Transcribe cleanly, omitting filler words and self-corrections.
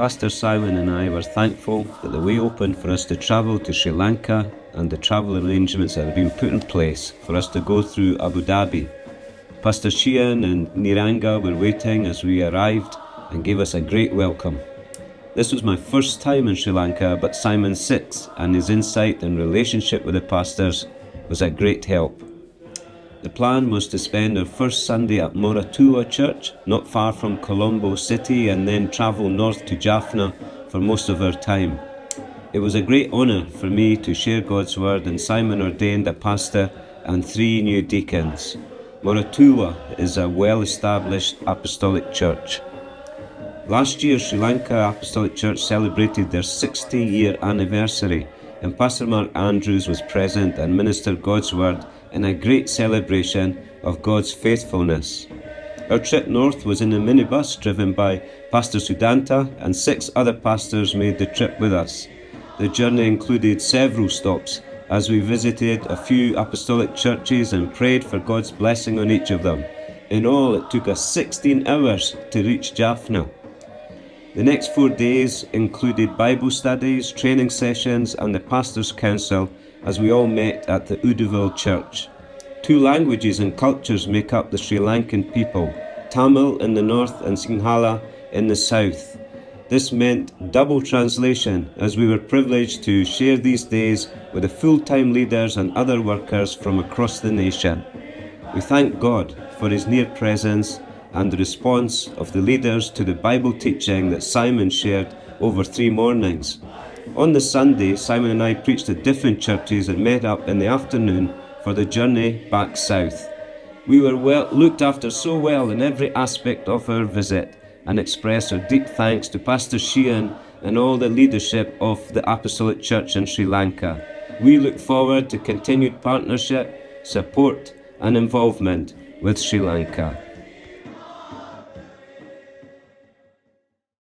Pastor Simon and I were thankful that the way opened for us to travel to Sri Lanka and the travel arrangements that have been put in place for us to go through Abu Dhabi. Pastor Sheehan and Niranga were waiting as we arrived and gave us a great welcome. This was my first time in Sri Lanka, but Simon's sixth, and his insight and relationship with the pastors was a great help. The plan was to spend our first Sunday at Moratuwa Church, not far from Colombo City, and then travel north to Jaffna for most of our time. It was a great honour for me to share God's word, and Simon ordained a pastor and 3 new deacons. Moratuwa is a well-established apostolic church. Last year, Sri Lanka Apostolic Church celebrated their 60-year anniversary, and Pastor Mark Andrews was present and ministered God's word in a great celebration of God's faithfulness. Our trip north was in a minibus driven by Pastor Sudanta, and 6 other pastors made the trip with us. The journey included several stops as we visited a few apostolic churches and prayed for God's blessing on each of them. In all, it took us 16 hours to reach Jaffna. The next 4 days included Bible studies, training sessions, and the Pastors' Council as we all met at the Uduville Church. 2 languages and cultures make up the Sri Lankan people, Tamil in the north and Sinhala in the south. This meant double translation as we were privileged to share these days with the full-time leaders and other workers from across the nation. We thank God for His near presence and the response of the leaders to the Bible teaching that Simon shared over 3 mornings. On the Sunday, Simon and I preached at different churches and met up in the afternoon for the journey back south. We were looked after so well in every aspect of our visit, and express our deep thanks to Pastor Sheehan and all the leadership of the Apostolic Church in Sri Lanka. We look forward to continued partnership, support and involvement with Sri Lanka.